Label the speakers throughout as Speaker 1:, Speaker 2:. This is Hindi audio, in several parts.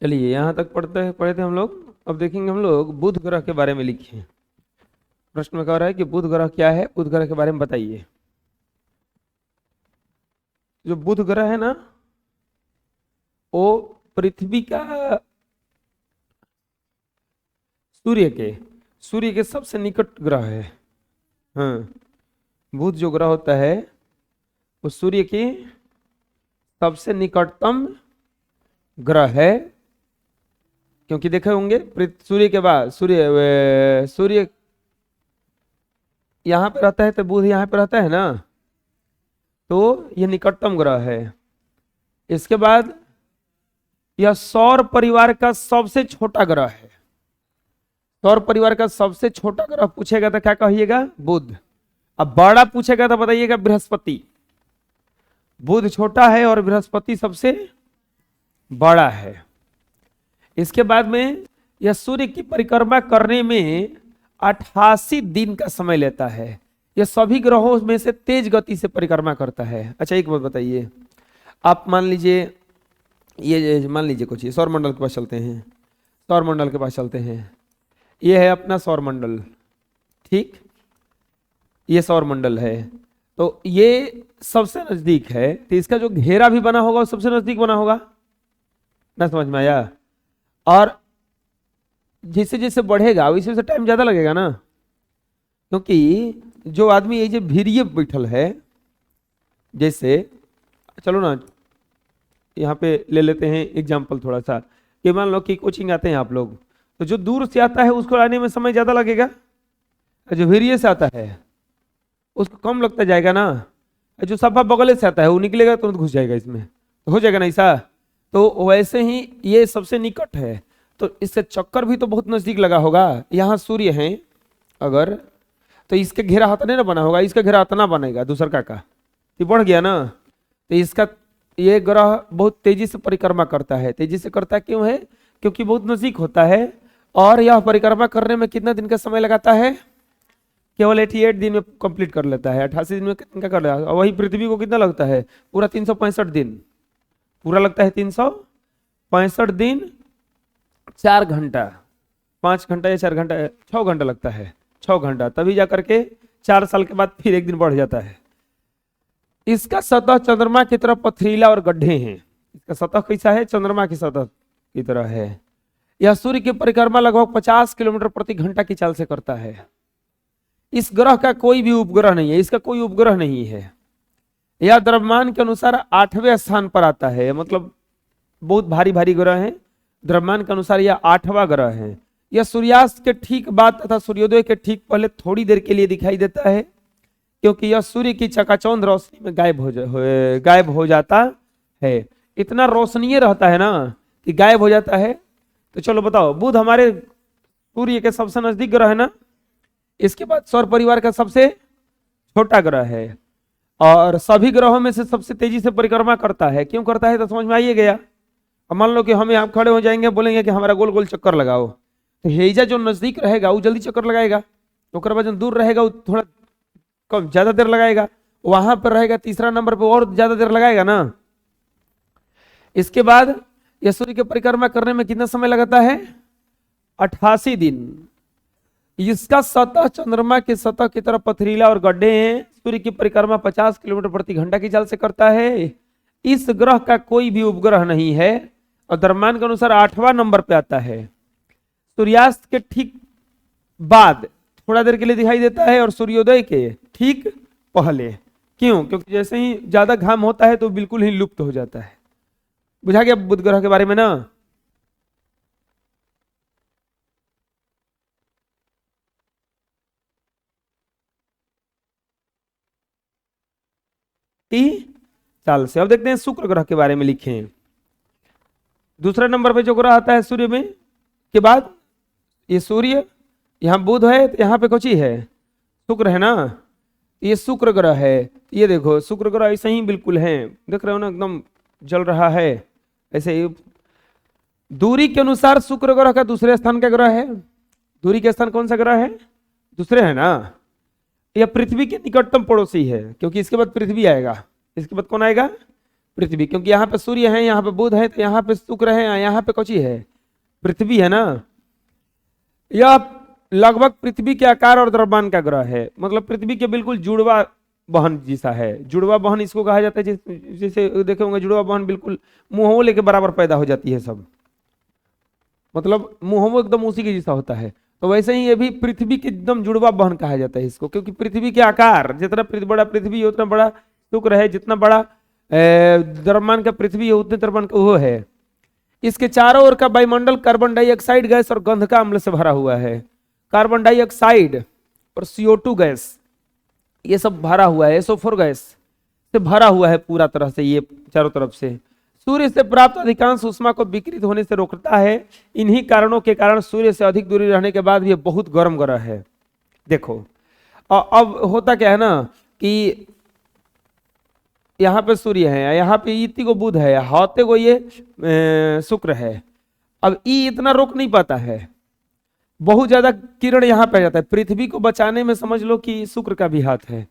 Speaker 1: चलिए यहाँ तक पढ़े थे हम लोग। अब देखेंगे हम लोग बुध ग्रह के बारे में लिखे हैं। प्रश्न में कह रहा है कि बुध ग्रह क्या है, बुध ग्रह के बारे में बताइए। जो बुध ग्रह है ना, वो पृथ्वी का सूर्य के सबसे निकट ग्रह है। हाँ, बुध जो ग्रह होता है वो सूर्य की सबसे निकटतम ग्रह है। क्योंकि देखे होंगे सूर्य के बाद सूर्य यहाँ पे रहता है तो बुध यहाँ पे रहता है ना, तो ये निकटतम ग्रह है। इसके बाद यह सौर परिवार का सबसे छोटा ग्रह है। सौर परिवार का सबसे छोटा ग्रह पूछेगा तो क्या कहिएगा? बुध। अब बड़ा पूछेगा तो बताइएगा बृहस्पति। बुध छोटा है और बृहस्पति सबसे बड़ा है। इसके बाद में यह सूर्य की परिक्रमा करने में 88 दिन का समय लेता है। यह सभी ग्रहों में से तेज गति से परिक्रमा करता है। अच्छा एक बात बताइए, आप मान लीजिए कुछ सौर मंडल के पास चलते हैं। सौर मंडल के पास चलते हैं, यह है अपना सौर मंडल, ठीक, ये सौर मंडल है। तो ये सबसे नजदीक है, तो इसका जो घेरा भी बना होगा वो सबसे नजदीक बना होगा ना, समझ में आया? और जैसे जैसे बढ़ेगा वैसे वैसे टाइम ज्यादा लगेगा ना, क्योंकि जो आदमी ये जो भीरिये बैठल है, जैसे चलो ना यहाँ पे ले लेते हैं एग्जाम्पल थोड़ा सा, कि मान लो कि कोचिंग आते हैं आप लोग, तो जो दूर से आता है उसको आने में समय ज्यादा लगेगा, जो भीरिये से आता है उसको कम लगता जाएगा ना। जो सफा बगले से आता है वो निकलेगा तुरंत घुस जाएगा इसमें, तो हो जाएगा ना ऐसा। तो वैसे ही ये सबसे निकट है, तो इससे चक्कर भी तो बहुत नजदीक लगा होगा। यहाँ सूर्य है अगर, तो इसके घेरा हतने ना बना होगा, इसका घेरा हतना बनेगा दूसर का, तो बढ़ गया ना। तो इसका ये ग्रह बहुत तेजी से परिक्रमा करता है। तेजी से करता क्यों है? क्योंकि बहुत नजदीक होता है। और यह परिक्रमा करने में कितना दिन का समय लगाता है? केवल 88 दिन में कंप्लीट कर लेता है। 88 दिन में कितना कर लेता है? और वही पृथ्वी को कितना लगता है? पूरा 365 दिन पूरा लगता है। 365 दिन 4 घंटा, 5 घंटा या 4 घंटा, 6 घंटा लगता है। 6 घंटा, तभी जा करके 4 साल के बाद फिर एक दिन बढ़ जाता है। इसका सतह चंद्रमा की तरह पथरीला और गड्ढे हैं। इसका सतह कैसा है? चंद्रमा की सतह की तरह है। यह सूर्य की परिक्रमा लगभग 50 किलोमीटर प्रति घंटा की चाल से करता है। इस ग्रह का कोई भी उपग्रह नहीं है, इसका कोई उपग्रह नहीं है। यह द्रव्यमान के अनुसार 8वें स्थान पर आता है, मतलब बहुत भारी भारी ग्रह है। द्रव्यमान के अनुसार यह 8वां ग्रह है। यह सूर्यास्त के ठीक बाद तथा सूर्योदय के ठीक पहले थोड़ी देर के लिए दिखाई देता है, क्योंकि यह सूर्य की चकाचौंध रोशनी में गायब हो जाता है। इतना रोशनीय रहता है ना कि गायब हो जाता है। तो चलो बताओ, बुध हमारे सूर्य के सबसे नजदीक ग्रह है ना, इसके बाद सौर परिवार का सबसे छोटा ग्रह है, और सभी ग्रहों में से सबसे तेजी से परिक्रमा करता है। क्यों करता है तो समझ में आइए गया। अब मान लो कि हम यहाँ खड़े हो जाएंगे, बोलेंगे कि हमारा गोल गोल चक्कर लगाओ, तो हेजा जो नजदीक रहेगा वो जल्दी चक्कर लगाएगा, तो जो दूर रहेगा वो थोड़ा कम ज्यादा देर लगाएगा। वहां पर रहेगा तीसरा नंबर पर और ज्यादा देर लगाएगा ना। इसके बाद यह सूर्य की परिक्रमा करने में कितना समय लगाता है? 88 दिन। इसका सतह चंद्रमा की सतह की तरफ पथरीला और गड्ढे हैं। सूर्य की परिक्रमा 50 किलोमीटर प्रति घंटा की चाल से करता है। इस ग्रह का कोई भी उपग्रह नहीं है और द्रव्यमान के अनुसार 8वां नंबर पे आता है। सूर्यास्त के ठीक बाद थोड़ा देर के लिए दिखाई देता है और सूर्योदय के ठीक पहले। क्यों? क्योंकि जैसे ही ज्यादा घाम होता है तो बिल्कुल ही लुप्त हो जाता है। बुझा गया बुध ग्रह के बारे में ना? चाल से। अब देखते हैं शुक्र ग्रह के बारे में लिखे। दूसरे नंबर पे जो ग्रह आता है सूर्य में के बाद, ये सूर्य, यहाँ बुध है, तो यहाँ पे कुछ ही है, शुक्र है ना। ये शुक्र ग्रह है। ये देखो शुक्र ग्रह ऐसे ही बिल्कुल है, देख रहे हो ना, एकदम जल रहा है ऐसे ही। दूरी के अनुसार शुक्र ग्रह का दूसरे स्थान का ग्रह है। दूरी के स्थान कौन सा ग्रह है? दूसरे है ना। यह पृथ्वी के निकटतम पड़ोसी है, क्योंकि इसके बाद पृथ्वी आएगा। इसके बाद कौन आएगा? पृथ्वी, क्योंकि यहाँ पे सूर्य है, यहाँ पे बुध है, तो यहाँ पे शुक्र है, यहाँ पे कौची है, पृथ्वी है ना। यह लगभग पृथ्वी के आकार और द्रव्यमान का ग्रह है, मतलब पृथ्वी के बिल्कुल जुड़वा बहन जैसा है। जुड़वा बहन इसको कहा जाता है, जैसे देखे होंगे जुड़वा बहन बिल्कुल मुंहोले के बराबर पैदा हो जाती है सब, मतलब मुंहों एकदम उसी के जैसा होता है। तो वैसे ही ये भी पृथ्वी के एकदम जुड़वा बहन कहा जाता है इसको, क्योंकि पृथ्वी के आकार, जितना बड़ा पृथ्वी है उतना बड़ा शुक्र है, जितना बड़ा द्रव्यमान का पृथ्वी है उतने द्रव्यमान का वो है। इसके चारों ओर का वायुमंडल कार्बन डाइऑक्साइड गैस और गंधका अम्ल से भरा हुआ है। कार्बन डाइऑक्साइड और CO2 गैस ये सब भरा हुआ है, SO4 गैस से भरा हुआ है पूरा तरह से ये चारों तरफ से। सूर्य से प्राप्त अधिकांश ऊष्मा को विकिरित होने से रोकता है। इन्हीं कारणों के कारण सूर्य से अधिक दूरी रहने के बाद भी ये बहुत गर्म ग्रह है। देखो अब होता क्या है ना कि यहाँ पे सूर्य है, यहाँ पे इति को बुध है, हाथे को ये शुक्र है। अब ई इतना रोक नहीं पाता है, बहुत ज्यादा किरण यहाँ पे आ जाता है। पृथ्वी को बचाने में समझ लो कि शुक्र का भी हाथ है,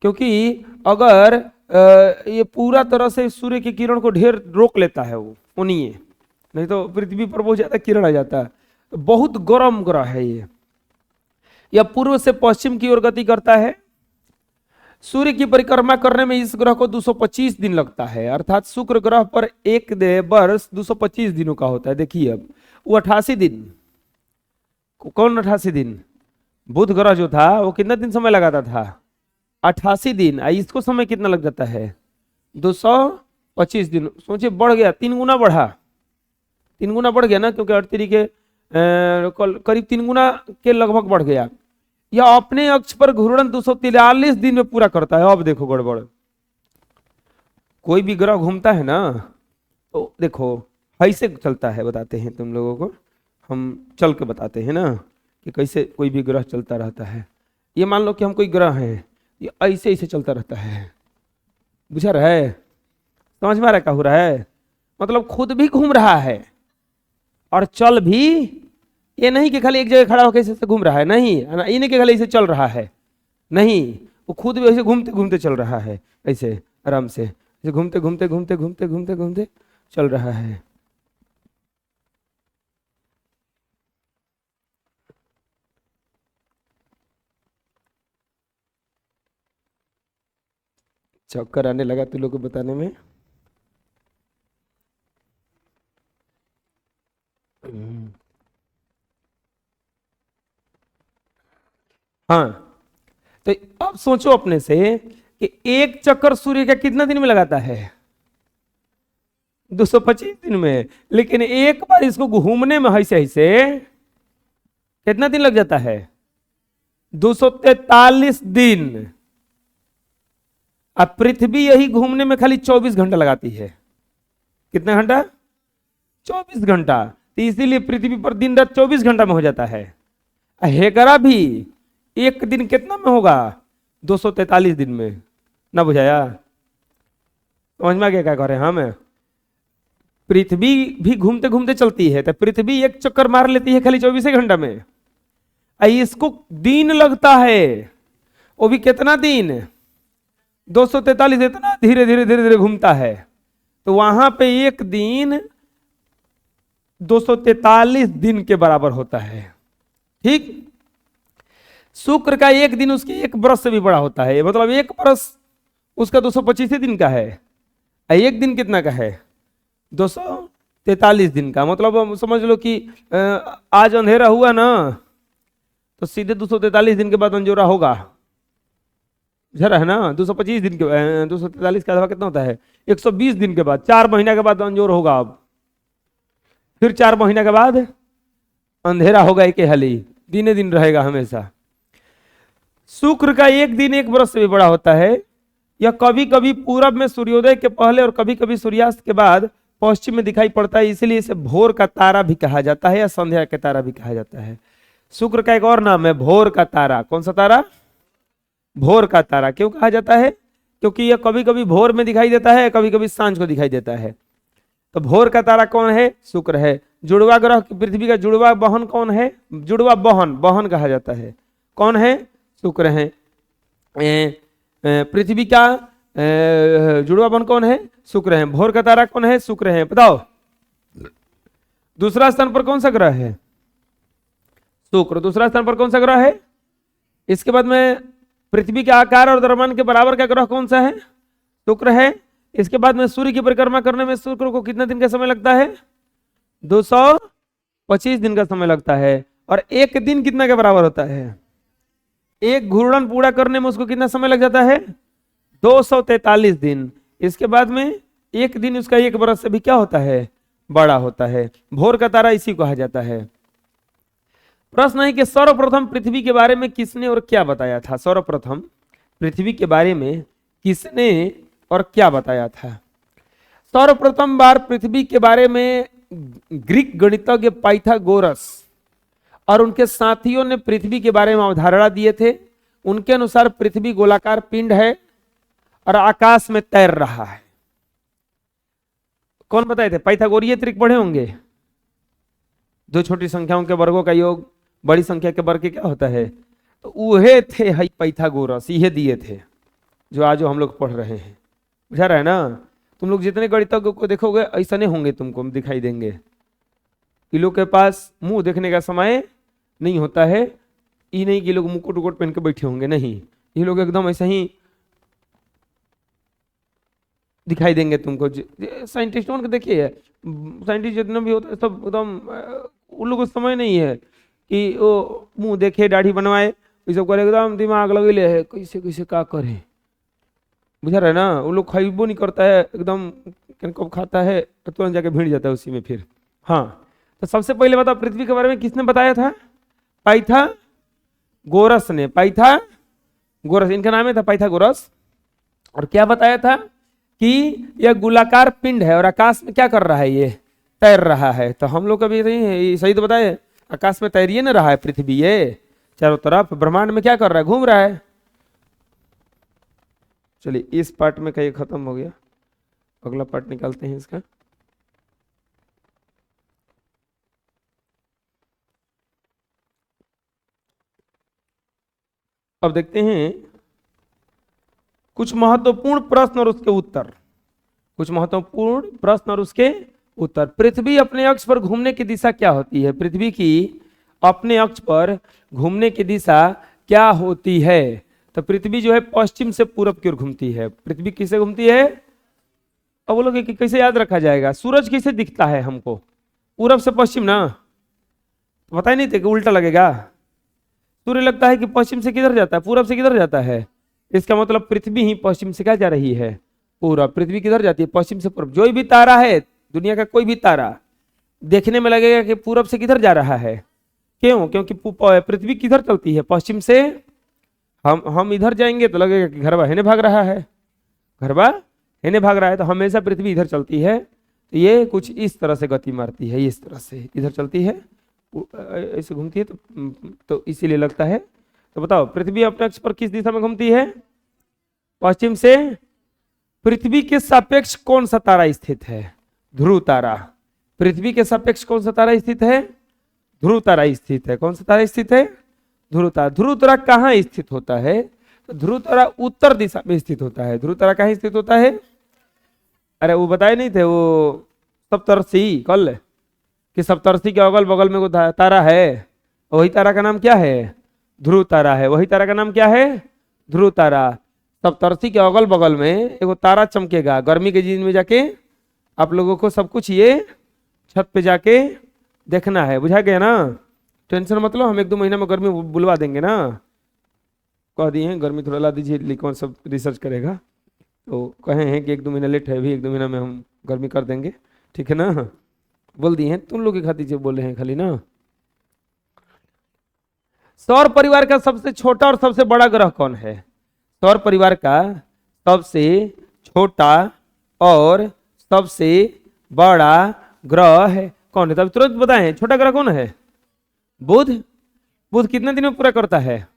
Speaker 1: क्योंकि अगर ये पूरा तरह से सूर्य की किरण को ढेर रोक लेता है वो उन्हीं, नहीं तो पृथ्वी पर बहुत ज्यादा किरण आ जाता है। तो बहुत गर्म ग्रह है ये। यह पूर्व से पश्चिम की ओर गति करता है। सूर्य की परिक्रमा करने में इस ग्रह को 225 दिन लगता है, अर्थात शुक्र ग्रह पर एक वर्ष 225 दिनों का होता है। देखिए अब वो 88 दिन, कौन 88 दिन, बुध ग्रह जो था वो कितना दिन समय लगाता था, 88 दिन। इसको समय कितना लग जाता है, 225 दिन। सोचिए बढ़ गया, 3 गुना बढ़ा, 3 गुना बढ़ गया ना, क्योंकि 38 के करीब 3 गुना के लगभग बढ़ गया। यह अपने अक्ष पर घूर्णन 243 दिन में पूरा करता है। अब देखो गड़बड़, कोई भी ग्रह घूमता है ना तो देखो ऐसे चलता है, बताते हैं तुम लोगों को, हम चल के बताते हैं ना कि कैसे कोई भी ग्रह चलता रहता है। ये मान लो कि हम कोई ग्रह है, ये ऐसे ऐसे चलता रहता है, बुझा रहा है, समझ में आ रहा है क्या हो रहा है, मतलब खुद भी घूम रहा है और चल भी, ये नहीं कि खाली एक जगह खड़ा होकर ऐसे घूम रहा है, नहीं, ये नहीं कि खाली ऐसे चल रहा है, नहीं, वो खुद भी ऐसे घूमते घूमते चल रहा है, ऐसे आराम से ऐसे घूमते घूमते घूमते घूमते घूमते घूमते चल रहा है। चक्कर आने लगा तू लोग को बताने में। हाँ, तो अब सोचो अपने से कि एक चक्कर सूर्य का कितना दिन में लगाता है, 225 दिन में। लेकिन एक बार इसको घूमने में ऐसे ऐसे कितना दिन लग जाता है, 243 दिन। अब पृथ्वी यही घूमने में खाली 24 घंटा लगाती है। कितना घंटा, 24 घंटा। तो इसीलिए पृथ्वी पर दिन रात 24 घंटा में हो जाता है। हेकरा भी एक दिन कितना में होगा, 243 दिन में। ना बुझाया, समझ में आ गया क्या कह रहे हैं हम। पृथ्वी भी घूमते घूमते चलती है, तो पृथ्वी एक चक्कर मार लेती है खाली 24 घंटा में। इसको दिन लगता है, वो भी कितना दिन, 243। इतना धीरे धीरे धीरे धीरे घूमता है। तो वहां पे एक दिन 243 दिन के बराबर होता है। ठीक, शुक्र का एक दिन उसके एक बरस से भी बड़ा होता है, मतलब एक बरस उसका 225 दिन का है। एक दिन कितना का है, 243 दिन का। मतलब समझ लो कि आज अंधेरा हुआ ना तो सीधे 243 दिन के बाद अंजोरा होगा, जरा है ना। 225 दिन के 243 का अलावा कितना होता है, 120 दिन के बाद, 4 महीना के बाद अंजोर होगा। अब फिर 4 महीना के बाद अंधेरा होगा, एक हाली दिने दिन रहेगा हमेशा। शुक्र का एक दिन एक बरस से भी बड़ा होता है। यह कभी कभी पूरब में सूर्योदय के पहले और कभी कभी सूर्यास्त के बाद पश्चिम में दिखाई पड़ता है, इसलिए इसे भोर का तारा भी कहा जाता है या संध्या का तारा भी कहा जाता है। शुक्र का एक और नाम है भोर का तारा। कौन सा तारा, भोर का तारा। क्यों कहा जाता है, क्योंकि यह कभी कभी भोर में दिखाई देता है, कभी कभी सांझ को दिखाई देता है। तो भोर का तारा कौन है, शुक्र है। जुड़वा ग्रह पृथ्वी का जुड़वा बहन कौन है, जुड़वा बहन, बहन कहा जाता है, कौन है, शुक्र है। पृथ्वी का जुड़वा बन कौन है? शुक्र है। भोर का तारा कौन है? शुक्र है। बताओ दूसरा स्थान पर कौन सा ग्रह है? शुक्र। दूसरा स्थान पर कौन सा ग्रह है? इसके बाद में पृथ्वी के आकार और द्रव्यमान के बराबर का ग्रह कौन सा है? शुक्र है। इसके बाद में सूर्य की परिक्रमा करने में शुक्र को कितना दिन का समय लगता है? 225 दिन का समय लगता है। और एक दिन कितना के बराबर होता है? एक घूर्णन पूरा करने में उसको कितना समय लग जाता है? 243 दिन। इसके बाद में एक दिन उसका एक बरस से भी क्या होता है? बड़ा होता है। भोर का तारा इसी को कहा जाता है। प्रश्न है कि सर्वप्रथम पृथ्वी के बारे में किसने और क्या बताया था? सर्वप्रथम पृथ्वी के बारे में किसने और क्या बताया था? सर्वप्रथम बार पृथ्वी के बारे में ग्रीक गणितज्ञ पाइथागोरस और उनके साथियों ने पृथ्वी के बारे में अवधारणा दिए थे। उनके अनुसार पृथ्वी गोलाकार पिंड है और आकाश में तैर रहा है। कौन बताए थे? पाइथागोरीय त्रिक पढ़े होंगे। दो छोटी संख्याओं के वर्गों का योग बड़ी संख्या के वर्ग क्या होता है? तो वह थे हई पाइथागोरस, ये दिए थे जो आज हम लोग पढ़ रहे हैं। बुझा रहा है ना? तुम लोग जितने गणितज्ञों को देखोगे ऐसा नहीं होंगे, तुमको दिखाई देंगे। इन लोग के पास मुंह देखने का समय नहीं होता है। ये नहीं कि लोग मुकुट उकुट पहन के बैठे होंगे, नहीं। ये लोग एकदम ऐसा ही दिखाई देंगे तुमको। साइंटिस्टों को देखिए, साइंटिस्ट जितना भी होता है सब एकदम, उन लोगों को समय नहीं है कि वो मुंह देखे दाढ़ी बनवाए, ये सब करे, एकदम दिमाग लगेले है कैसे कैसे का करे। बुझा रहे ना? वो लोग खाइबो नहीं करता है, एकदम कब खाता है तो तुरंत जाके भिड़ जाता है उसी में फिर। हाँ, तो सबसे पहले बताओ पृथ्वी के बारे में किसने बताया था? पाइथागोरस ने। पाइथागोरस इनका नाम है था, पाइथागोरस। और क्या बताया था? कि यह गोलाकार पिंड है और आकाश में क्या कर रहा है? ये तैर रहा है। तो हम लोग कभी सही तो बताए, आकाश में तैरिए ना रहा है पृथ्वी, ये चारों तरफ ब्रह्मांड में क्या कर रहा है? घूम रहा है। चलिए इस पार्ट में का ये खत्म हो गया, अगला पार्ट निकालते हैं इसका। अब देखते हैं कुछ महत्वपूर्ण प्रश्न और उसके उत्तर। कुछ महत्वपूर्ण प्रश्न और उसके उत्तर। पृथ्वी अपने अक्ष पर घूमने की दिशा क्या होती है? पृथ्वी की अपने अक्ष पर घूमने की दिशा क्या होती है? तो पृथ्वी जो है पश्चिम से पूरब की ओर घूमती है। पृथ्वी किसे घूमती है? अब बोलोगे कि कैसे याद रखा जाएगा? सूरज किसे दिखता है हमको? पूरब से पश्चिम ना, पता ही नहीं थे कि उल्टा लगेगा। सूर्य लगता है कि पश्चिम से किधर जाता है? पूरब से किधर जाता है? इसका मतलब पृथ्वी ही पश्चिम से क्या जा रही है? पूरब। पृथ्वी किधर जाती है? पश्चिम से पूरब। जो भी तारा है दुनिया का, कोई भी तारा देखने में लगेगा कि पूरब से किधर जा रहा है। क्यों? क्योंकि पृथ्वी किधर चलती है? पश्चिम से। हम इधर जाएंगे तो लगेगा कि घरवा हेने भाग रहा है, घरवा हेने भाग रहा है। तो हमेशा पृथ्वी इधर चलती है। तो ये कुछ इस तरह से गति मारती है, इस तरह से इधर चलती है, ऐसे घूमती है। तो इसीलिए लगता है। तो बताओ पृथ्वी अपने अक्ष पर किस दिशा में घूमती है? पश्चिम से। पृथ्वी के सापेक्ष कौन सा तारा स्थित है? ध्रुव तारा। पृथ्वी के सापेक्ष कौन सा तारा स्थित है? ध्रुव तारा स्थित है। कौन सा तारा स्थित है? ध्रुव तारा। ध्रुव तारा कहाँ स्थित होता है? तो ध्रुव तारा उत्तर दिशा में स्थित होता है। ध्रुव तारा कहाँ स्थित होता है? अरे वो बताए नहीं थे वो सप्तर्षि कल कि सप्तर्षि के अगल बगल में वो तारा है, वही तारा का नाम क्या है? ध्रुव तारा है। वही तारा का नाम क्या है? ध्रुव तारा। सप्तर्षि के अगल बगल में एगो तारा चमकेगा। गर्मी के दिन में जाके आप लोगों को सब कुछ ये छत पे जाके देखना है। बुझा गया ना? टेंशन मत लो, हम 1-2 महीना में गर्मी बुलवा देंगे ना। कह दिए हैं गर्मी थोड़ा ला दीजिए, लिखो सब रिसर्च करेगा। तो कहे हैं कि 1-2 महीना लेट है, भी 1-2 महीना में हम गर्मी कर देंगे, ठीक है ना? बोल दिए हैं, तुम लोग की खातिर जो बोल रहे हैं खाली ना। सौर परिवार का सबसे छोटा और सबसे बड़ा ग्रह कौन है? सौर परिवार का सबसे छोटा और सबसे बड़ा ग्रह है कौन है? तब तुरंत बताएं, छोटा ग्रह कौन है? बुध। बुध कितने दिन में पूरा करता है?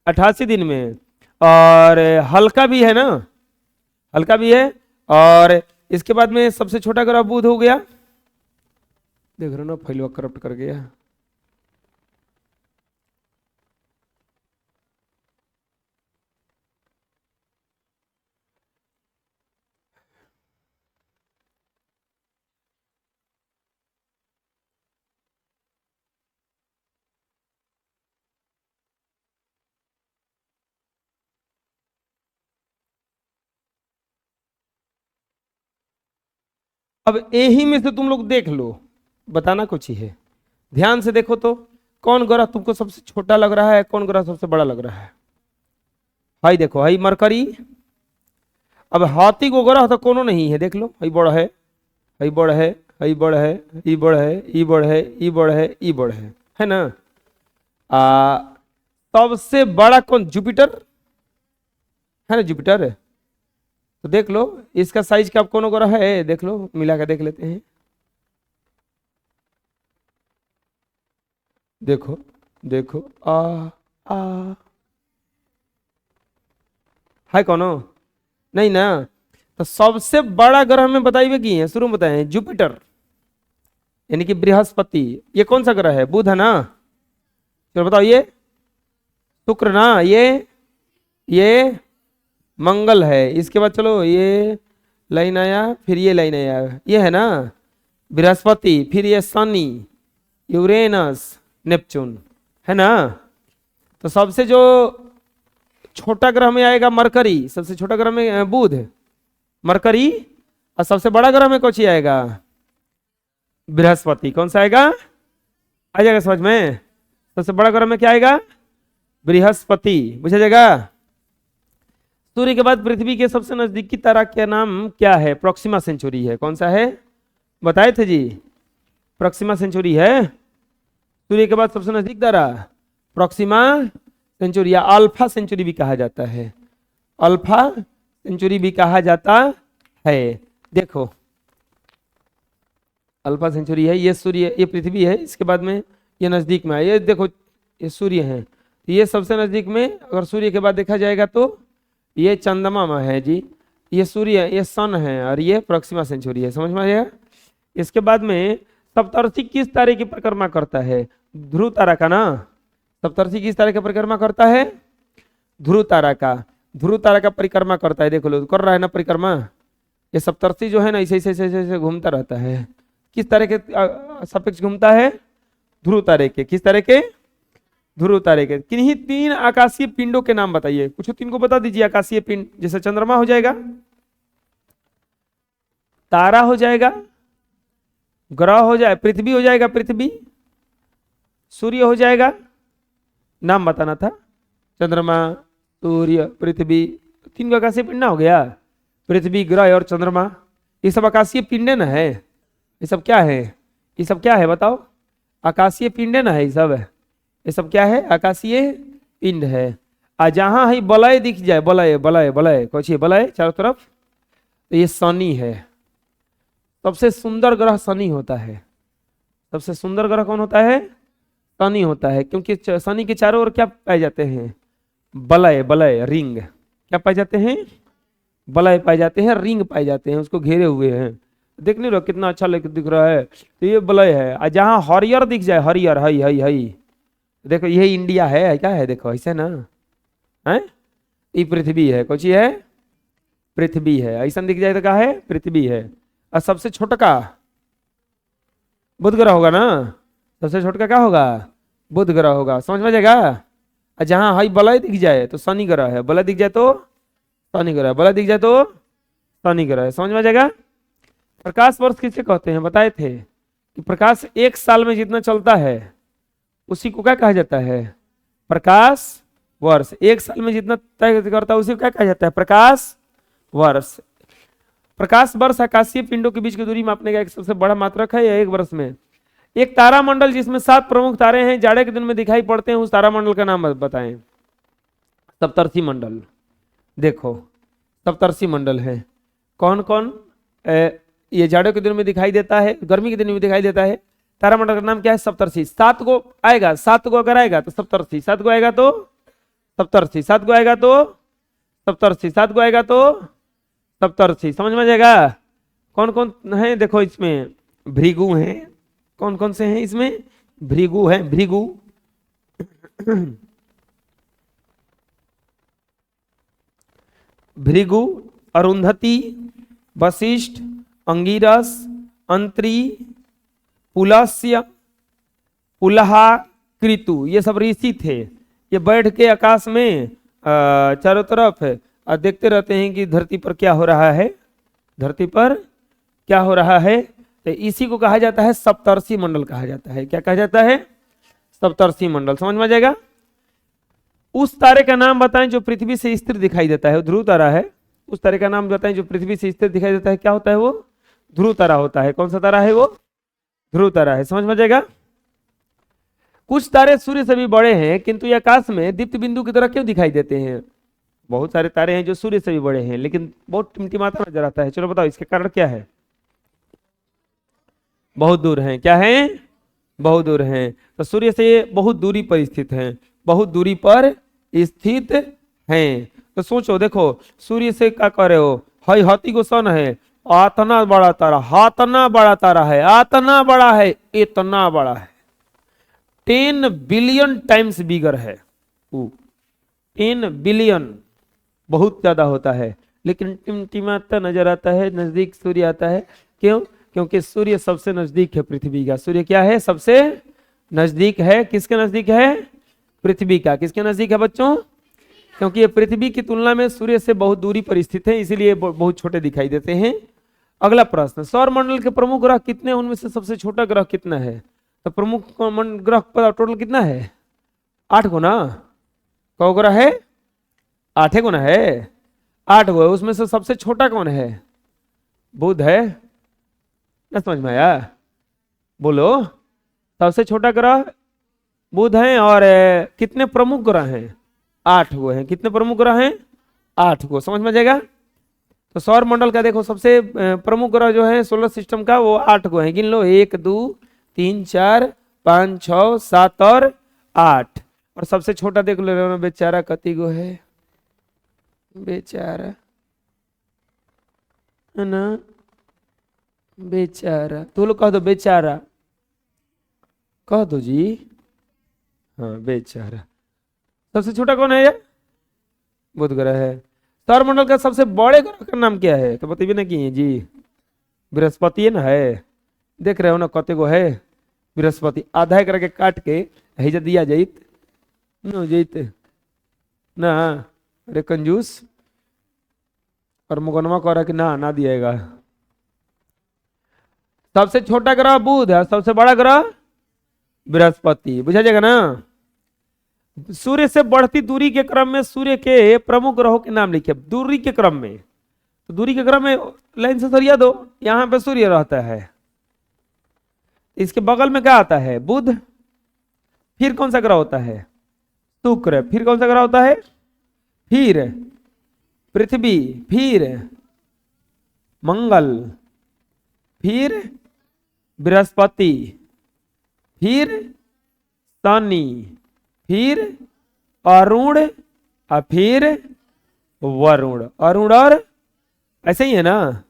Speaker 1: 88 दिन में। और हल्का भी है ना, हल्का भी है। और इसके बाद में सबसे छोटा ग्रह बुध हो गया। देख रहे हो ना, फाइल करप्ट कर गया। अब यही में से तुम लोग देख लो, बताना कुछ ही है। ध्यान से देखो तो कौन ग्रह तुमको सबसे छोटा लग रहा है, कौन ग्रह सबसे बड़ा लग रहा है। हाई देखो, हाई मरकरी। अब हाथी को ग्रह तो कोनो नहीं है, देख लो, हाई बड़ है, हाई बड़ है, हाई बड़ है, ई बड़ है, ई बड़ है, ई बड़ है, ई बड़ है ना। सबसे बड़ा कौन, जुपिटर है ना, जुपिटर है। तो देख लो इसका साइज का कौन ग्रह है, देख लो, मिला के देख लेते हैं। देखो देखो, आ है कौनो, नहीं ना। तो सबसे बड़ा ग्रह में बताइए कि है, शुरू में बताए जुपिटर यानी कि बृहस्पति। ये कौन सा ग्रह है, बुध है ना। चलो बताओ, ये शुक्र ना, ये मंगल है। इसके बाद चलो ये लाइन आया, फिर ये लाइन आया, ये है ना बृहस्पति, फिर ये शनि, यूरेनस, नेपच्यून, है ना। तो सबसे जो छोटा ग्रह में आएगा मरकरी, सबसे छोटा ग्रह में बुध, मरकरी। और सबसे बड़ा ग्रह में कौन सी आएगा, बृहस्पति। कौन सा आएगा, आ जाएगा समझ में। सबसे बड़ा ग्रह में क्या आएगा, बृहस्पति, बुझा जाएगा। सूर्य के बाद पृथ्वी के सबसे नजदीकी तारा का नाम क्या है, प्रोक्सिमा सेंचुरी है। कौन सा है, बताए थे जी, प्रोक्सिमा सेंचुरी है। सूर्य के बाद सबसे नजदीक तारा प्रोक्सिमा सेंचुरी या अल्फा सेंचुरी भी कहा जाता है, अल्फा सेंचुरी भी कहा जाता है। देखो अल्फा सेंचुरी है, ये सूर्य, ये पृथ्वी है, इसके बाद में ये नजदीक में है। ये देखो ये सूर्य है, ये सबसे नजदीक में। अगर सूर्य के बाद देखा जाएगा तो ये चंद्रमा में है जी, ये सूर्य, ये सन है, और ये प्रोक्सिमा सेंचुरी है, समझ में आएगा। इसके बाद में सप्तर्षि किस तारे की परिक्रमा करता है, ध्रुव तारा का ना। सप्तर्षि किस तारे की परिक्रमा करता है, ध्रुव तारा का, ध्रुव तारा का परिक्रमा करता है। देखो लो कर रहा है ना परिक्रमा, ये सप्तर्षि जो है ना ऐसे ऐसे ऐसे ऐसे घूमता रहता है। किस तारे के सापेक्ष घूमता है, ध्रुव तारे के। किस तारे के, ध्रुव तारे के। किन्हीं 3 आकाशीय पिंडों के नाम बताइए, कुछ 3 को बता दीजिए आकाशीय पिंड। जैसे चंद्रमा हो जाएगा, तारा हो जाएगा, ग्रह हो जाए, पृथ्वी हो जाएगा, पृथ्वी, सूर्य हो जाएगा। नाम बताना था, चंद्रमा, सूर्य, पृथ्वी, 3 आकाशीय पिंड ना हो गया, पृथ्वी, ग्रह और चंद्रमा। ये सब आकाशीय पिंडे ना है, ये सब क्या है, ये सब क्या है बताओ, आकाशीय पिंडे ना है ये सब। ये सब क्या है, आकाशीय पिंड है। जहां ही बलय दिख जाए, बलय बलय बलय, कौन बलय चारों तरफ, तो ये शनि है। सबसे सुंदर ग्रह शनि होता है, सबसे सुंदर ग्रह कौन होता है, शनि होता है। क्योंकि शनि के चारों ओर क्या पाए जाते हैं, बलय बलय रिंग, क्या पाए जाते हैं, बलय पाए जाते हैं, रिंग पाए जाते हैं, उसको घेरे हुए हैं। देख नहीं रहो कितना अच्छा दिख रहा है, तो ये बलय है। और जहां हरियर दिख जाए, हरियर, हई हई हई, देखो ये इंडिया है, क्या है देखो ऐसे ना है, ये पृथ्वी है, कौन सी है, पृथ्वी है। ऐसा दिख जाए तो क्या है, पृथ्वी है। और सबसे छोटा का बुध ग्रह होगा ना, सबसे छोटा क्या होगा, बुध ग्रह होगा, समझ में जाएगा। और जहां हाई बलय दिख जाए तो शनि ग्रह है, बलय दिख जाए तो शनि ग्रह, बलय दिख जाए तो शनि ग्रह है, समझ में जाएगा। प्रकाश वर्ष किसे कहते हैं, बताए थे कि प्रकाश 1 साल में जितना चलता है उसी को क्या कहा जाता है, प्रकाश वर्ष। 1 साल में जितना तय करता है उसी को क्या कहा जाता है, प्रकाश वर्ष। प्रकाश वर्ष आकाशीय पिंडों के बीच की दूरी मापने का एक सबसे बड़ा मात्रक है, यह 1 वर्ष में। एक तारामंडल जिसमें 7 प्रमुख तारे हैं, जाड़े के दिन में दिखाई पड़ते हैं, उस तारामंडल का नाम बताएं। सप्तर्षि मंडल, देखो सप्तर्षि मंडल है, कौन कौन, ये जाड़े के दिन में दिखाई देता है, गर्मी के दिन में दिखाई देता है। तारामंडल का नाम क्या है, सप्तर्षि। 7 को आएगा, 7 को अगर आएगा तो सप्तर्षि, 7 को आएगा तो सप्तर्षि, 7 को आएगा तो सप्तर्षि, 7 को आएगा तो सप्तर्षि, समझ में जाएगा। कौन कौन है देखो इसमें, भृगु हैं, कौन कौन से हैं इसमें, भृगु है, भृगु भृगु, अरुंधति, वशिष्ठ, अंगिरस, अंत्री, पुलस्य, पुलहा, कृतु, ये सब ऋषि थे। ये बैठ के आकाश में चारों तरफ देखते रहते हैं कि धरती पर क्या हो रहा है, धरती पर क्या हो रहा है, तो इसी को कहा जाता है सप्तर्षि मंडल कहा जाता है। क्या कहा जाता है, सप्तर्षि मंडल। समझ में आ जाएगा। उस तारे का नाम बताएं जो पृथ्वी से स्थिर दिखाई देता है, ध्रुव तारा है। उस तारे का नाम बताएं जो पृथ्वी से स्थिर दिखाई देता है, क्या होता है वो, ध्रुव तारा होता है। कौन सा तारा है वो, ध्रुव तारा है। समझ में आ जाएगा। कुछ तारे सूर्य से भी बड़े हैं किंतु ये आकाश में दीप्त बिंदु की तरह क्यों दिखाई देते हैं। बहुत सारे तारे हैं जो सूर्य से भी बड़े हैं लेकिन बहुत टिमटिमाता नजर आता है। चलो बताओ इसके कारण क्या है। बहुत दूर हैं। क्या है, बहुत दूर हैं। तो सूर्य से ये बहुत दूरी पर स्थित हैं, बहुत दूरी पर स्थित हैं। तो सोचो, देखो सूर्य से क्या कर रहे हो, हई हाथी को सन है, आतना बड़ा तारा, हातना बड़ा तारा है, आतना बड़ा है, इतना बड़ा है, 10 बिलियन टाइम्स बिगर है। 10 बिलियन बहुत ज्यादा होता है, लेकिन टिमटिमाता नजर आता है, नजदीक सूर्य आता है। क्यों, क्योंकि सूर्य सबसे नजदीक है पृथ्वी का। सूर्य क्या है, सबसे नजदीक है। किसके नजदीक है, पृथ्वी का। किसके नजदीक है बच्चों, क्योंकि ये पृथ्वी की तुलना में सूर्य से बहुत दूरी पर स्थित है, इसीलिए बहुत छोटे दिखाई देते हैं। अगला प्रश्न, सौर मंडल के प्रमुख ग्रह कितने, उनमें से सबसे छोटा ग्रह कितना है। तो प्रमुख ग्रह पर टोटल कितना है, 8 गो ना। कौ ग्रह है, 8 गो ना है, 8 गो है। उसमें से सबसे छोटा कौन है, बुध है ना। समझ में आया, बोलो। सबसे छोटा ग्रह बुध है। और कितने प्रमुख ग्रह हैं, 8 गो हैं। कितने प्रमुख ग्रह हैं, 8 गो। समझ में आ जाएगा। तो सौर मंडल का देखो सबसे प्रमुख ग्रह जो है सोलर सिस्टम का, वो 8 गो हैं। गिन लो, 1 2 3 4 5 6 7 और 8। और सबसे छोटा देख लो बेचारा कति गो है, बेचारा है ना, बेचारा। तो लोग कह दो बेचारा, कह दो जी, हाँ बेचारा। सबसे छोटा कौन है ये, बुध ग्रह है। सौरमंडल का सबसे बड़े ग्रह का नाम क्या है, तो बताइए ना कि जी बृहस्पति है ना। है, देख रहे हो ना कते गो है बृहस्पति। आधा करके काट के हेजा दिया जाइत न जाइत ना। अरे कंजूस, और मुकदमा कह रहा कि ना दिएगा। सबसे छोटा ग्रह बुध है, सबसे बड़ा ग्रह बृहस्पति। बुझा जाएगा ना। सूर्य से बढ़ती दूरी के क्रम में सूर्य के प्रमुख ग्रहों के नाम लिखे। दूरी के क्रम में, तो दूरी के क्रम में लाइन से सरिया दो। यहां पे सूर्य रहता है, इसके बगल में क्या आता है, बुध। फिर कौन सा ग्रह होता है, शुक्र। फिर कौन सा ग्रह होता है, फिर पृथ्वी, फिर मंगल, फिर बृहस्पति, फिर शनि, फिर अरुण और फिर वरुण। अरुण और ऐसे ही है ना,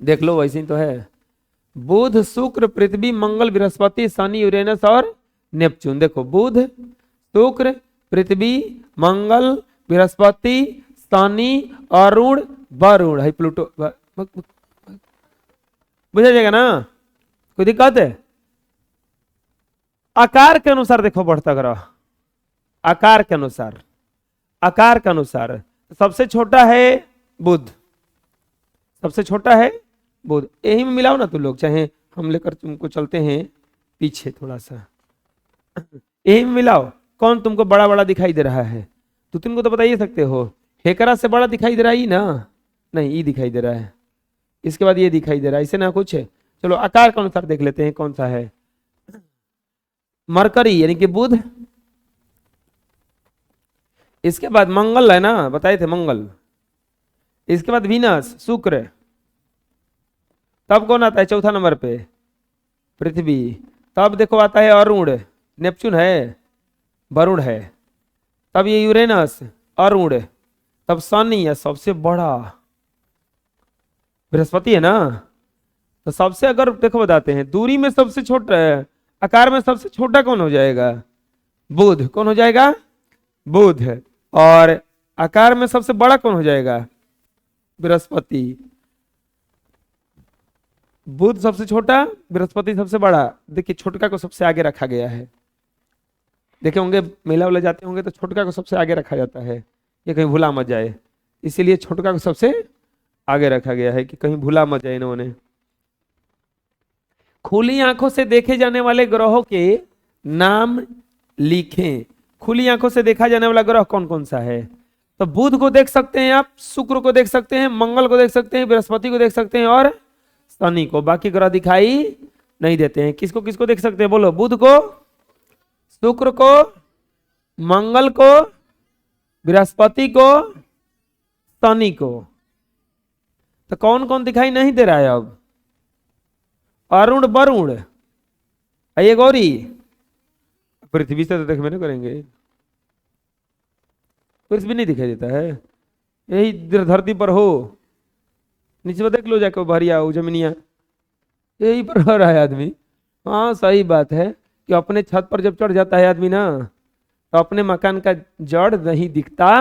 Speaker 1: देख लो वैसे ही तो है। बुध शुक्र पृथ्वी मंगल बृहस्पति शनि यूरेनस और नेपच्यून। देखो बुध शुक्र पृथ्वी मंगल बृहस्पति शनि अरुण वरुण है, प्लूटो। बुझा जाएगा ना, कोई दिक्कत है। आकार के अनुसार देखो बढ़ता ग्रह, आकार के अनुसार, आकार के अनुसार सबसे छोटा है बुध, सबसे छोटा है बुध। यही में मिलाओ ना तुम लोग, चाहे हम लेकर तुमको चलते हैं पीछे थोड़ा सा, यही में मिलाओ। कौन तुमको बड़ा बड़ा दिखाई दे रहा है, तो तुमको तो बता ही सकते हो। हेकरा से बड़ा दिखाई दे रहा है ना, नहीं ये दिखाई दे रहा है, इसके बाद ये दिखाई दे रहा है, इसे ना कुछ है। चलो आकार के अनुसार देख लेते हैं कौन सा है। मरकरी यानी कि बुध, इसके बाद मंगल है ना, बताए थे मंगल, इसके बाद वीनस शुक्र, तब कौन आता है चौथा नंबर पे, पृथ्वी। तब देखो आता है अरुण, नेपच्यून है, वरुण है, तब ये यूरेनस अरुण, तब शनि है सबसे बड़ा, बृहस्पति है ना। तो सबसे अगर देखो बताते हैं दूरी में सबसे छोटा है, आकार में सबसे छोटा कौन हो जाएगा, बुध। कौन हो जाएगा, बुध। और आकार में सबसे बड़ा कौन हो जाएगा, बृहस्पति। बुध सबसे छोटा, बृहस्पति सबसे बड़ा। देखिए छोटका को सबसे आगे रखा गया है, देखे होंगे मेला वाले जाते होंगे तो छोटका को सबसे आगे रखा जाता है, ये कहीं भूला मत जाए, इसीलिए छोटका को सबसे आगे रखा गया है कि कहीं भूला मत जाए इन्होंने। खुली आंखों से देखे जाने वाले ग्रहों के नाम लिखें। खुली आंखों से देखा जाने वाला ग्रह कौन कौन सा है? तो बुध को देख सकते हैं आप, शुक्र को देख सकते हैं, मंगल को देख सकते हैं, बृहस्पति को देख सकते हैं और शनि को। बाकी ग्रह दिखाई नहीं देते हैं। किसको किसको देख सकते हैं बोलो? बुध को, शुक्र को, मंगल को, बृहस्पति को, शनि को। तो कौन कौन दिखाई नहीं दे रहा है अब? अरुण, वरुण, ये गौरी। पृथ्वी से तो देखबे नहीं करेंगे, पृथ्वी नहीं दिखाई देता है। यही धरती पर हो, नीचे में देख लो जाके भरिया हो जमीनिया, यही पर रह रहा है आदमी। हाँ सही बात है कि अपने छत पर जब चढ़ जाता है आदमी ना, तो अपने मकान का जड़ नहीं दिखता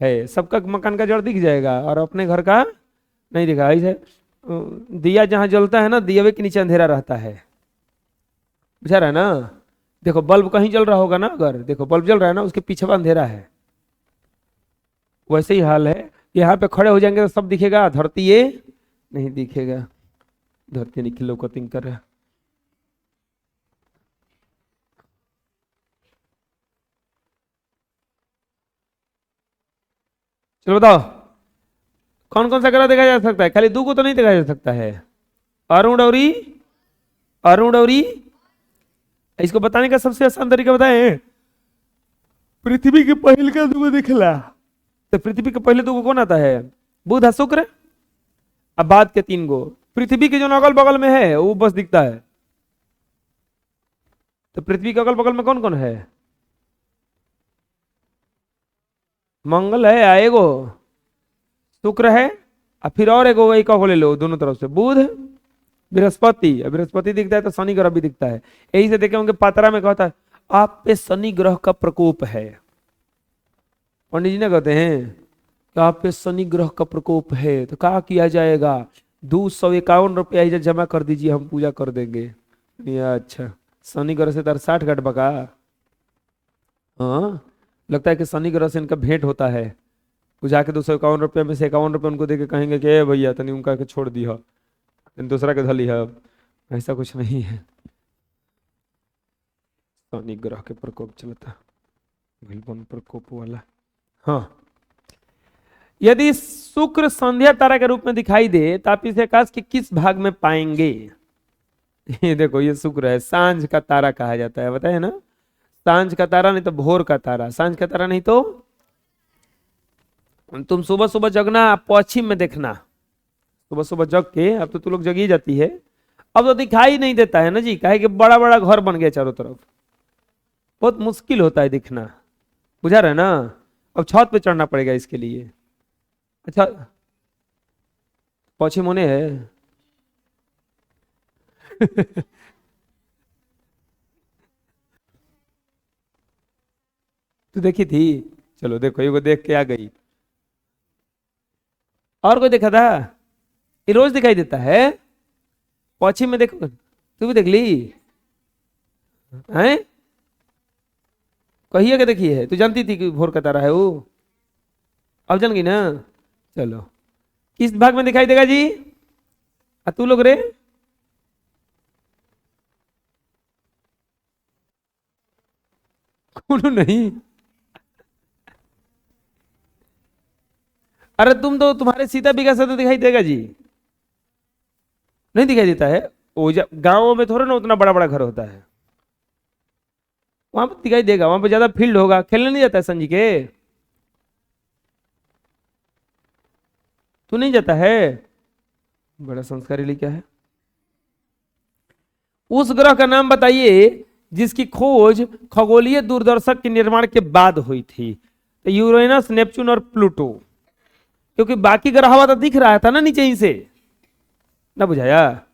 Speaker 1: है। सबका मकान का जड़ दिख जाएगा और अपने घर का नहीं दिखा। ऐसे दिया जहां जलता है ना, दिया के नीचे अंधेरा रहता है, बुझा रहा है ना? देखो बल्ब कहीं जल रहा होगा ना, अगर देखो बल्ब जल रहा है ना, उसके पीछे अंधेरा है। वैसे ही हाल है, यहाँ पे खड़े हो जाएंगे तो सब दिखेगा, धरती ये नहीं दिखेगा। धरती नहीं किलो को थिंक कर रहा है। चलो बताओ कौन कौन सा ग्रह देखा जा सकता है? खाली दो को तो नहीं देखा जा सकता है। अरुण और अरुण और इसको बताने का सबसे आसान तरीका बताएं। पृथ्वी के पहले का दो दिखला, तो पृथ्वी के पहले दो कौन आता है? बुध, शुक्र। अब बाद के तीन गो पृथ्वी के जो अगल बगल में है वो बस दिखता है। तो पृथ्वी के अगल बगल में कौन कौन है? मंगल है, आएगो शुक्र है, और फिर और एगो एक को ले लो दोनों तरफ से, बुध, बृहस्पति। बृहस्पति दिखता है तो शनि ग्रह भी दिखता है। यही से देखे होंगे पात्रा में कहता है आप पे शनि ग्रह का प्रकोप है। पंडित जी ने कहते हैं कि आप पे शनि ग्रह का प्रकोप है, तो क्या किया जाएगा? 251 रुपया जमा कर दीजिए, हम पूजा कर देंगे। अच्छा, शनि ग्रह से 60 घट बका। हाँ, लगता है कि शनि ग्रह से इनका भेंट होता है। वो जाके 251 रुपये में से 51 रुपये उनको देके कहेंगे कि ए भैया तनी उनका के छोड़ दी है, दूसरा के धली है। ऐसा कुछ नहीं है। शनि ग्रह के प्रकोप चलता, बिल्कुल प्रकोप वाला। हाँ, यदि शुक्र संध्या तारा के रूप में दिखाई दे तो आप इसे आकाश के किस भाग में पाएंगे? ये देखो, ये शुक्र है, सांझ का तारा कहा जाता है, बताए ना? सांझ का तारा नहीं तो भोर का तारा, सांझ का तारा नहीं तो तुम सुबह सुबह जगना, पश्चिम में देखना, सुबह सुबह जग के। अब तो तू लोग जगी जाती है, अब तो दिखाई नहीं देता है ना जी, काहे कि बड़ा बड़ा घर बन गया चारों तरफ, बहुत मुश्किल होता है दिखना, बुझा रहा है ना? अब छत पे चढ़ना पड़ेगा इसके लिए। अच्छा, पश्चिम होने है। तू देखी थी? चलो देखो, ये देख के आ गई। और कोई देखा था? ये रोज दिखाई देता है। पश्चिम में देखो, तू भी देख ली हैं? कहिए के देखी है? तू जानती थी कि भोर का तारा है वो? अब जान गई ना? चलो, किस भाग में दिखाई देगा जी? तू लोग रे, कौन नहीं? अरे तुम तो, तुम्हारे सीता बिगा से तो दिखाई देगा जी, नहीं दिखाई देता है? वो गांवों में थोड़ा ना उतना बड़ा बड़ा घर होता है, वहां पर दिखाई देगा, वहां पर ज्यादा फील्ड होगा। खेलने नहीं जाता है संजी के? तू नहीं जाता है? बड़ा संस्कारी लिखा है। उस ग्रह का नाम बताइए जिसकी खोज खगोलीय दूरदर्शक के निर्माण के बाद हुई थी। तो यूरेनस, नेपच्यून और प्लूटो, क्योंकि बाकी ग्रह हवा तो दिख रहा था ना नीचे ही से, ना बुझाया?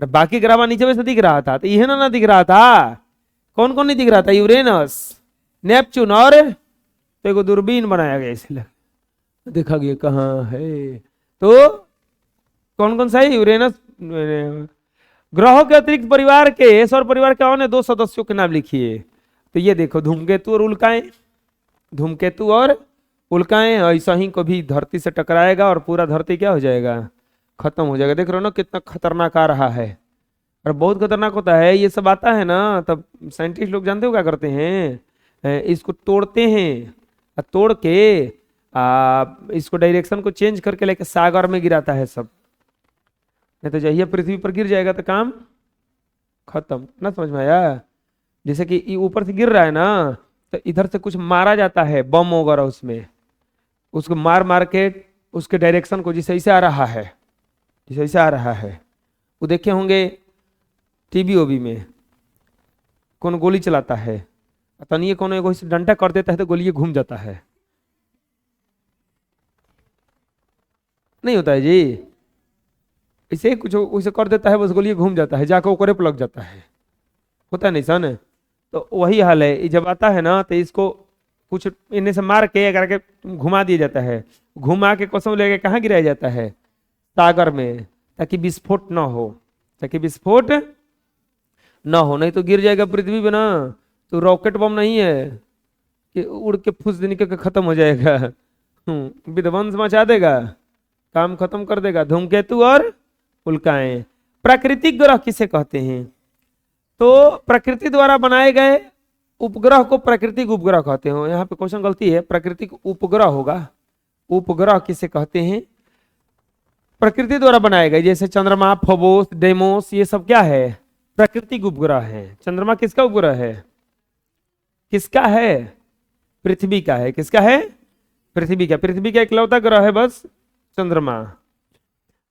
Speaker 1: बाकी ग्रह नीचे में से दिख रहा था, तो यह ना दिख रहा था। कौन कौन नहीं दिख रहा था? यूरेनस, नेपच्यून और, तो एक दूरबीन बनाया गया इसलिए देखा गया कहाँ है। तो कौन कौन सा है? यूरेनस। ग्रहों के अतिरिक्त परिवार के, सौर परिवार के अन्य 2 सदस्यों के नाम लिखिए। तो ये देखो, धूमकेतु और उल्काएं, धूमकेतु और उल्काएं ऐसा ही कभी धरती से टकराएगा और पूरा धरती क्या हो जाएगा, खत्म हो जाएगा। देख रहे हो ना कितना खतरनाक आ रहा है, और बहुत खतरनाक होता है ये सब आता है ना, तब साइंटिस्ट लोग जानते हो क्या करते हैं, इसको तोड़ते हैं, और तोड़ के इसको डायरेक्शन को चेंज करके लेके सागर में गिराता है सब। नहीं तो जहिया पृथ्वी पर गिर जाएगा तो काम खत्म ना, समझ में आया। जैसे कि ये ऊपर से गिर रहा है ना, तो इधर से कुछ मारा जाता है बम वगैरह, उसमें उसको मार मार के उसके डायरेक्शन को जैसे ऐसे आ रहा है, जैसे ऐसे आ रहा है, वो देखे होंगे टीवी ओबी में, कौन गोली चलाता है, तनिए कौन एगो ऐसे डंडा कर देता है तो गोली घूम जाता है, नहीं होता है जी, इसे कुछ उसे कर देता है बस गोली घूम जाता है, जाकर ओकरे पर लग जाता है, होता है नहीं सन। तो वही हाल है, ये जब आता है ना तो इसको कुछ इन्हें से मार के करके घुमा दिया जाता है, घुमा के कसम लेके कहाँ गिराया जाता है, सागर में, ताकि विस्फोट ना हो, ताकि विस्फोट ना हो, नहीं तो गिर जाएगा पृथ्वी पे ना, तो रॉकेट बम नहीं है कि उड़ के फुस निकल के खत्म हो जाएगा, विध्वंस मचा देगा, काम खत्म कर देगा। धूमकेतु और उल्काएं। प्राकृतिक ग्रह किसे कहते हैं, तो प्रकृति द्वारा बनाए गए उपग्रह को प्राकृतिक उपग्रह कहते हैं। यहाँ पे क्वेश्चन गलती है, प्राकृतिक उपग्रह होगा, उपग्रह किसे कहते हैं, प्रकृति द्वारा बनाए गए, जैसे चंद्रमा, फोबोस, डेमोस, ये सब क्या है, प्राकृतिक उपग्रह है। चंद्रमा किसका उपग्रह है, किसका है, पृथ्वी का है, किसका है, पृथ्वी का, पृथ्वी का इकलौता ग्रह है बस चंद्रमा।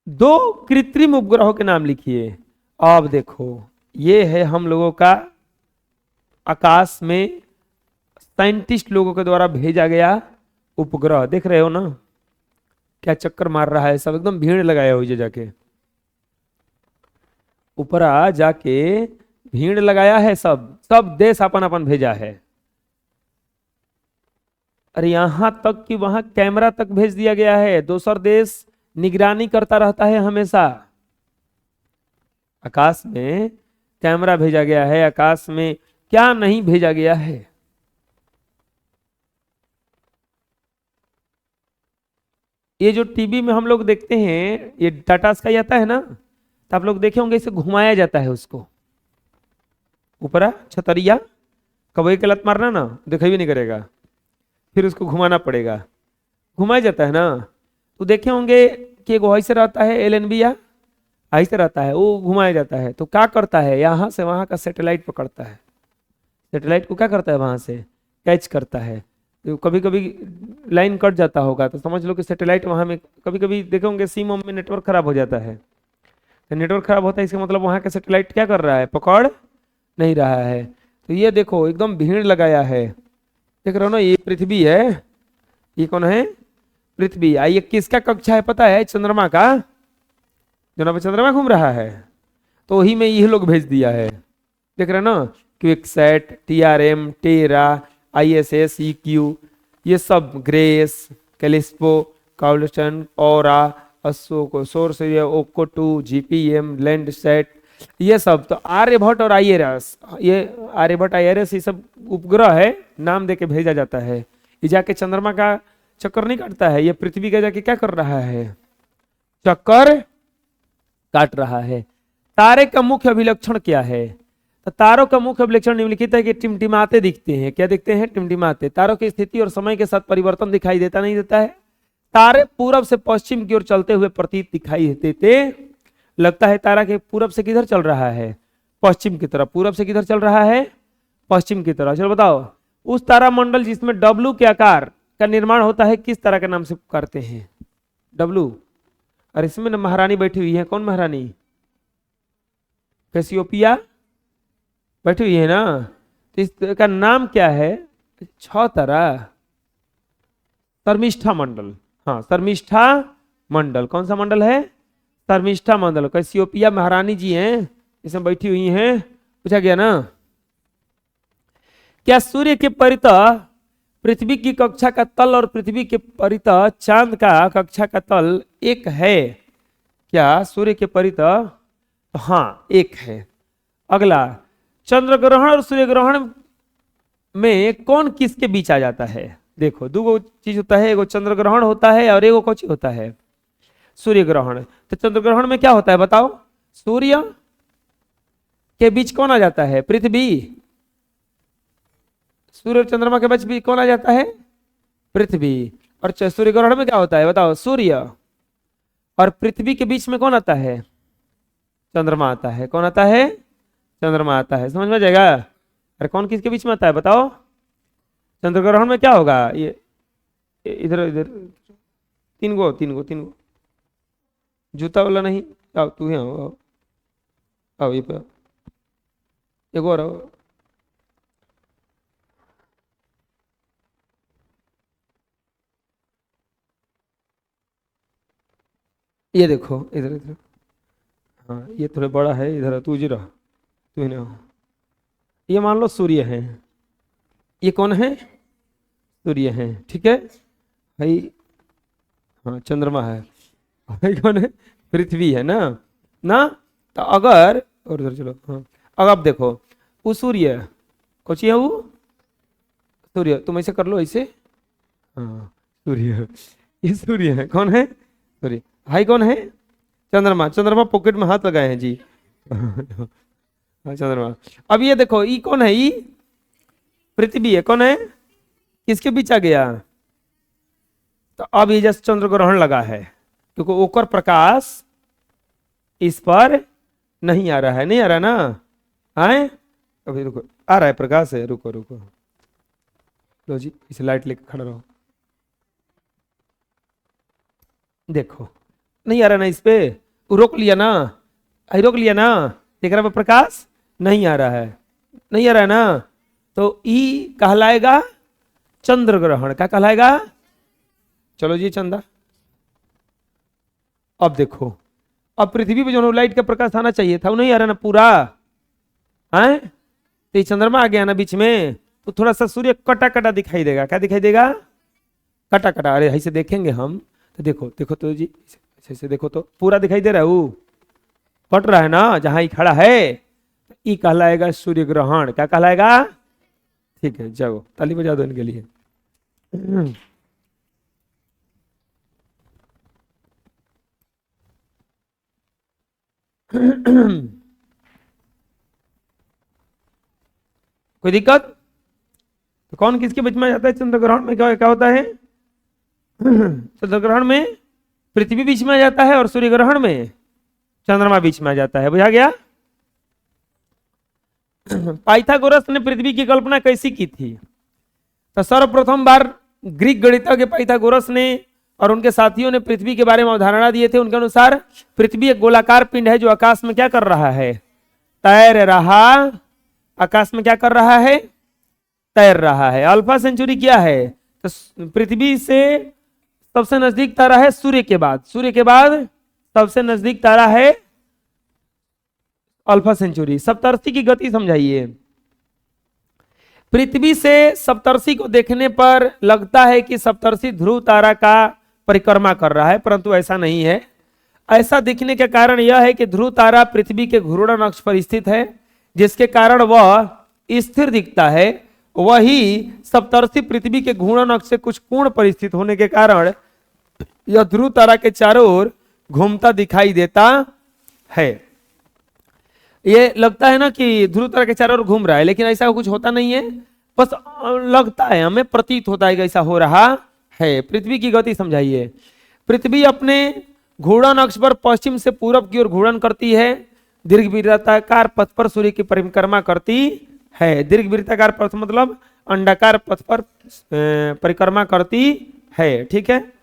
Speaker 1: दो कृत्रिम उपग्रहों के नाम लिखिए। अब देखो ये है हम लोगों का आकाश में साइंटिस्ट लोगों के द्वारा भेजा गया उपग्रह, देख रहे हो ना क्या चक्कर मार रहा है, सब एकदम भीड़ लगाया हुई जाके ऊपर आ जाके भीड़ लगाया है, सब सब देश अपन अपन भेजा है। अरे यहां तक कि वहां कैमरा तक भेज दिया गया है, दूसर देश निगरानी करता रहता है हमेशा। आकाश में कैमरा भेजा गया है, आकाश में क्या नहीं भेजा गया है। ये जो टीवी में हम लोग देखते हैं, ये टाटा स्काई आता है ना, तो आप लोग देखे होंगे इसे घुमाया जाता है, उसको ऊपर छतरिया, कभी के लत मारना ना दिखाई भी नहीं करेगा, फिर उसको घुमाना पड़ेगा, घुमाया जाता है ना। तो देखे होंगे कि एक ऐसे रहता है LNB या ऐसे रहता है, वो घुमाया जाता है। तो क्या करता है, यहाँ से वहाँ का सैटेलाइट पकड़ता है, सैटेलाइट को क्या करता है, वहाँ से कैच करता है। तो कभी कभी लाइन कट जाता होगा तो समझ लो कि सैटेलाइट वहाँ में, कभी कभी देखे होंगे सिम में नेटवर्क खराब हो जाता है, तो नेटवर्क खराब होता है, इसका मतलब वहाँ का सैटेलाइट क्या कर रहा है, पकड़ नहीं रहा है। तो ये देखो एकदम भीड़ लगाया है, देख रहे हो ना, ये पृथ्वी है, ये कौन है, पृथ्वी। ये किसका कक्षा है पता है, चंद्रमा का, जो ना चंद्रमा घूम रहा है, तो वही में ये लोग भेज दिया है, देख रहे हो ना, क्विकसैट, TRM, टेरा, ISS, EQ, ये सब, ग्रेस, कैलिस्पो, काउलस्टन, ओरा, अशोक, सोर्स, ओको 2, GPM, लैंडसैट, ये सब। तो आर्यभट्ट और IRS, ये आर्यभट्ट IRS ये सब उपग्रह है, नाम देके भेजा जाता है। ये जाके चंद्रमा का चक्कर नहीं काटता है, ये पृथ्वी का जाके क्या कर रहा है, चक्कर काट रहा है। तारे का मुख्य अभिलक्षण क्या है, तो तारों का मुख्य अभिलक्षण निम्नलिखित है कि टिमटिमाते दिखते हैं। क्या दिखते हैं, टिमटिमाते। तारों की स्थिति और समय के साथ परिवर्तन दिखाई देता नहीं देता है। तारे पूरब से पश्चिम की ओर चलते हुए प्रतीत दिखाई देते लगता है। तारा के पूरब से किधर चल रहा है, पश्चिम की तरफ। पूरब से किधर चल रहा है, पश्चिम की तरफ। चलो बताओ, उस तारा मंडल जिसमें W के आकार का निर्माण होता है किस तरह के नाम से पुकारते हैं, W। और इसमें ना महारानी बैठी हुई है, कौन महारानी, कैसियोपिया बैठी हुई है ना, तो इसका नाम क्या है, 6 तारा, शर्मिष्ठा मंडल। हाँ, शर्मिष्ठा मंडल। कौन सा मंडल है, शर्मिष्ठा मंडल। कैसियोपिया महारानी जी हैं, इसमें बैठी हुई हैं। पूछा गया ना, क्या सूर्य के परितः पृथ्वी की कक्षा का तल और पृथ्वी के परितः चांद का कक्षा का तल एक है, क्या सूर्य के परितः, हाँ एक है। अगला, चंद्र ग्रहण और सूर्य ग्रहण में कौन किसके बीच आ जाता है, देखो दो चीज होता है, एगो चंद्र ग्रहण होता है और एगो कौन होता है, सूर्य ग्रहण। तो चंद्र ग्रहण में क्या होता है बताओ, सूर्य के बीच कौन आ जाता है, पृथ्वी। सूर्य और चंद्रमा के बीच भी कौन आ जाता है, पृथ्वी। और सूर्य ग्रहण में क्या होता है बताओ, सूर्य और पृथ्वी के बीच में कौन आता है, चंद्रमा आता है। कौन आता है, चंद्रमा आता है। समझ में जाएगा। अरे कौन किसके बीच में आता है बताओ, चंद्र ग्रहण में क्या होगा, ये इधर इधर तीन गो जूता वाला नहीं, आओ तू ही आओ, आओ ये पे, एगो और आओ। ये देखो इधर इधर, हाँ ये थोड़ा बड़ा है, इधर तू जी रहा, तू ही ना। ये मान लो सूर्य है, ये कौन है, सूर्य है, ठीक है भाई। हाँ चंद्रमा है भाई, कौन है, पृथ्वी है ना। ना तो अगर, और उधर चलो, हाँ अब आप देखो, वो सूर्य कौन है, वो सूर्य, तुम ऐसे कर लो ऐसे, हाँ सूर्य, ये सूर्य है। कौन है, सूर्य। भाई कौन है, चंद्रमा। चंद्रमा पॉकेट में हाथ लगाए हैं जी हाँ चंद्रमा। अब ये देखो, ये कौन है, ये पृथ्वी है। कौन है, किसके बीच आ गया, तो अब ये जैसे चंद्र ग्रहण लगा है, क्योंकि ओकर प्रकाश इस पर नहीं आ रहा है, नहीं आ रहा ना, आए अभी रुको, आ रहा है प्रकाश है, रुको रुको, लो जी इसे लाइट लेके खड़ा रहो। देखो नहीं आ रहा ना इस पे, रोक लिया ना, रोक लिया ना, देख रहा प्रकाश नहीं आ रहा है, नहीं आ रहा है ना, तो ई कहलाएगा चंद्र ग्रहण। क्या कहलाएगा, चलो जी चंदा। अब देखो, अब पृथ्वी पे जो लाइट का प्रकाश आना चाहिए था वो नहीं आ रहा ना पूरा, है तो चंद्रमा आ गया ना बीच में, तो थोड़ा सा सूर्य कटा कटा दिखाई देगा। क्या दिखाई देगा, कटा कटा। अरे ऐसे देखेंगे हम तो, देखो देखो तो जी, ऐसे देखो तो पूरा दिखाई दे रहा है, वो कट रहा है ना जहां ही खड़ा है, ये कहलाएगा सूर्य ग्रहण। क्या कहलाएगा, ठीक है जाओ ताली बजा दो इनके लिए कोई दिक्कत, तो कौन किसके बीच में जाता है चंद्र ग्रहण में, क्या क्या होता है चंद्र ग्रहण में पृथ्वी बीच में आ जाता है और सूर्य ग्रहण में चंद्रमा बीच में आ जाता है। बुझा गया। पाइथागोरस ने पृथ्वी की कल्पना कैसी की थी, तो सर्वप्रथम बार ग्रीक गणितज्ञ पाइथागोरस ने और उनके साथियों ने पृथ्वी के बारे में अवधारणा दिए थे। उनके अनुसार पृथ्वी एक गोलाकार पिंड है जो आकाश में क्या कर रहा है, तैर रहा, आकाश में क्या कर रहा है, तैर रहा है। अल्फा सेंचुरी क्या है, तो पृथ्वी से सबसे नजदीक तारा है सूर्य के बाद, सूर्य के बाद सबसे नजदीक तारा है अल्फा सेंचुरी। सप्तर्षि की गति समझाइए। पृथ्वी से सप्तर्षि को देखने पर लगता है कि सप्तर्षि ध्रुव तारा का परिक्रमा कर रहा है, परंतु ऐसा नहीं है। ऐसा दिखने के कारण यह है कि ध्रुव तारा पृथ्वी के घूर्णन अक्ष पर स्थित है, जिसके कारण वह स्थिर दिखता है। वही सप्तर्षि पृथ्वी के घूर्णन अक्ष से कुछ कोण पर स्थित होने के कारण यह ध्रुव तारा के चारों ओर घूमता दिखाई देता है। ये लगता है ना कि ध्रुव तारा के चारों ओर घूम रहा है, लेकिन ऐसा कुछ होता नहीं है, बस लगता है, हमें प्रतीत होता है कि ऐसा हो रहा है। पृथ्वी की गति समझाइए। पृथ्वी अपने घूर्णन अक्ष पर पश्चिम से पूरब की ओर घूर्णन करती है, दीर्घवृत्ताकार पथ पर सूर्य की परिक्रमा करती है। दीर्घवृत्ताकार पथ मतलब अंडाकार पथ पर परिक्रमा करती है, ठीक है।